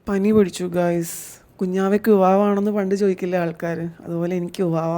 പനി പിടിച്ചു ഗായ്സ്. കുഞ്ഞാവയ്ക്ക് ഉവാവാണെന്ന് പണ്ട് ചോദിക്കില്ലേ ആൾക്കാർ, അതുപോലെ എനിക്ക് ഉവാവ.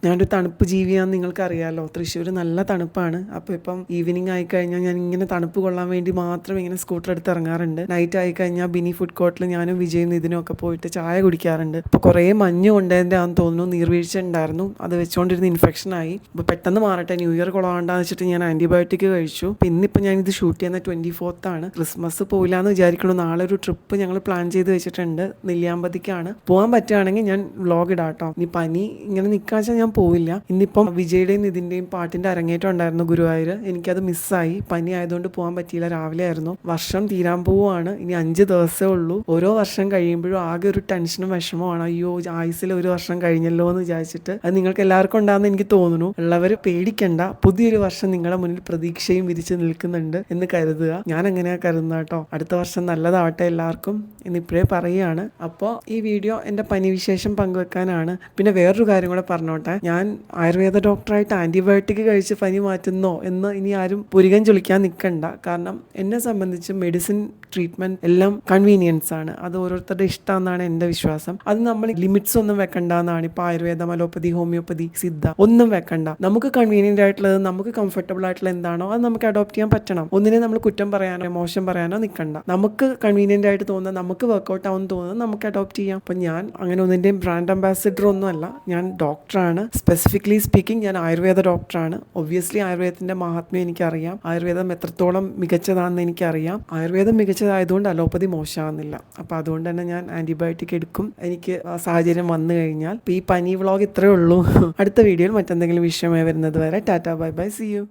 ഞാനൊരു തണുപ്പ് ജീവിയാണെന്ന് നിങ്ങൾക്കറിയാമല്ലോ. തൃശ്ശൂർ നല്ല തണുപ്പാണ്. അപ്പോൾ ഇപ്പം ഈവനിങ് ആയിക്കഴിഞ്ഞാൽ ഞാൻ ഇങ്ങനെ തണുപ്പ് കൊള്ളാൻ വേണ്ടി മാത്രം ഇങ്ങനെ സ്കൂട്ടർ എടുത്ത് ഇറങ്ങാറുണ്ട്. നൈറ്റ് ആയിക്കഴിഞ്ഞാൽ ബിനി ഫുഡ് കോർട്ടിൽ ഞാനും വിജയും ഇതിനൊക്കെ പോയിട്ട് ചായ കുടിക്കാറുണ്ട്. അപ്പോൾ കുറേ മഞ്ഞ് കൊണ്ടതിൻ്റെ ആണെന്ന് തോന്നുന്നു, നീർവീഴ്ച ഉണ്ടായിരുന്നു, അത് വെച്ചുകൊണ്ടിരുന്ന് ഇൻഫെക്ഷനായി. അപ്പോൾ പെട്ടെന്ന് മാറട്ടെ, ന്യൂ ഇയർ കൊള്ളാണ്ടാന്ന് വെച്ചിട്ട് ഞാൻ ആൻറ്റിബയോട്ടിക് കഴിച്ചു. പിന്നെ ഇപ്പം ഞാനിത് ഷൂട്ട് ചെയ്യുന്ന 24th ആണ്. ക്രിസ്മസ് പോയില്ലാന്ന് വിചാരിക്കണം. നാളെ ഒരു ട്രിപ്പ് ഞങ്ങൾ പ്ലാൻ ചെയ്ത് വെച്ചിട്ടുണ്ട്, നെല്ലിയാമ്പതിക്കാണ്. പോകാൻ പറ്റുകയാണെങ്കിൽ ഞാൻ വ്ളോഗ് ഇടാം കേട്ടോ. ഇനി പനി ഇങ്ങനെ നിൽക്കാച്ചാൽ ഞാൻ പോവില്ല. ഇന്നിപ്പം വിജയുടെയും ഇതിൻ്റെയും പാട്ടിൻ്റെ അരങ്ങേറ്റം ഉണ്ടായിരുന്നു ഗുരുവായൂർ. എനിക്കത് മിസ്സായി, പനി ആയതുകൊണ്ട് പോകാൻ പറ്റിയില്ല. രാവിലെ ആയിരുന്നു. വർഷം തീരാൻ പോവുകയാണ്, ഇനി 5 ദിവസമേ ഉള്ളൂ. ഓരോ വർഷം കഴിയുമ്പോഴും ആകെ ഒരു ടെൻഷനും വിഷമമാണ്. അയ്യോ, ആയുസിൽ ഒരു വർഷം കഴിഞ്ഞല്ലോ എന്ന് വിചാരിച്ചിട്ട്. അത് നിങ്ങൾക്ക് എല്ലാവർക്കും ഉണ്ടാകുന്ന എനിക്ക് തോന്നുന്നു. ഉള്ളവർ പേടിക്കണ്ട, പുതിയൊരു വർഷം നിങ്ങളുടെ മുന്നിൽ പ്രതീക്ഷയും വിരിച്ച് നിൽക്കുന്നുണ്ട് എന്ന് കരുതുക. ഞാൻ അങ്ങനെയാണ് കരുതുന്നത് കേട്ടോ. അടുത്ത വർഷം നല്ലതാവട്ടെ എല്ലാവർക്കും എന്നിപ്പോഴേ പറയുകയാണ്. അപ്പോൾ ഈ വീഡിയോ എൻ്റെ പനി വിശേഷം പങ്കുവെക്കാനാണ്. പിന്നെ വേറൊരു കാര്യം കൂടെ പറഞ്ഞോട്ടെ. ഞാൻ ആയുർവേദ ഡോക്ടറായിട്ട് ആൻറ്റിബയോട്ടിക് കഴിച്ച് പനി മാറ്റുന്നോ എന്ന് ഇനി ആരും പുരികം ചൊളിക്കാൻ നിൽക്കണ്ട. കാരണം എന്നെ സംബന്ധിച്ച് മെഡിസിൻ ട്രീറ്റ്മെൻറ്റ് എല്ലാം കൺവീനിയൻസ് ആണ്. അത് ഓരോരുത്തരുടെ ഇഷ്ടമെന്നാണ് എൻ്റെ വിശ്വാസം. അത് നമ്മൾ ലിമിറ്റ്സ് ഒന്നും വെക്കണ്ട എന്നാണ്. ഇപ്പോൾ ആയുർവേദം, അലോപ്പതി, ഹോമിയോപ്പതി, സിദ്ധ ഒന്നും വെക്കണ്ട. നമുക്ക് കൺവീനിയൻ്റ് ആയിട്ടുള്ളത്, നമുക്ക് കംഫർട്ടബിൾ ആയിട്ടുള്ള എന്താണോ അത് നമുക്ക് അഡോപ്റ്റ് ചെയ്യാൻ പറ്റണം. ഒന്നിനെ നമ്മൾ കുറ്റം പറയാനോ മോശം പറയാനോ നിൽക്കണ്ട. നമുക്ക് കൺവീനിയൻ്റ് ആയിട്ട് തോന്നുന്നത്, നമുക്ക് വർക്കൗട്ട് ആവുമെന്ന് തോന്നുന്നത് നമുക്ക് അഡോപ്റ്റ് ചെയ്യാം. അപ്പം ഞാൻ അങ്ങനെ ഒന്നിൻ്റെയും ബ്രാൻഡ് അംബാസിഡർ ഒന്നും അല്ല. ഞാൻ ഡോക്ടറാണ്. സ്പെസിഫിക്കലി സ്പീക്കിംഗ് ഞാൻ ആയുർവേദ ഡോക്ടറാണ്. ഒബ്വിയസ്ലി ആയുർവേദത്തിൻ്റെ മഹാത്മ്യം എനിക്കറിയാം. ആയുർവേദം എത്രത്തോളം മികച്ചതാണെന്ന് എനിക്കറിയാം. ആയുർവേദം മികച്ചതായതുകൊണ്ട് അലോപ്പതി മോശമാകുന്നില്ല. അപ്പോൾ അതുകൊണ്ട് തന്നെ ഞാൻ ആൻറ്റിബയോട്ടിക് എടുക്കും, എനിക്ക് സാഹചര്യം വന്നു കഴിഞ്ഞാൽ. ഈ പനി വ്ളോഗ് ഇത്രയേ ഉള്ളൂ. അടുത്ത വീഡിയോയിൽ മറ്റെന്തെങ്കിലും വിഷയമായി വരുന്നത് വരെ tata, bye bye, see U.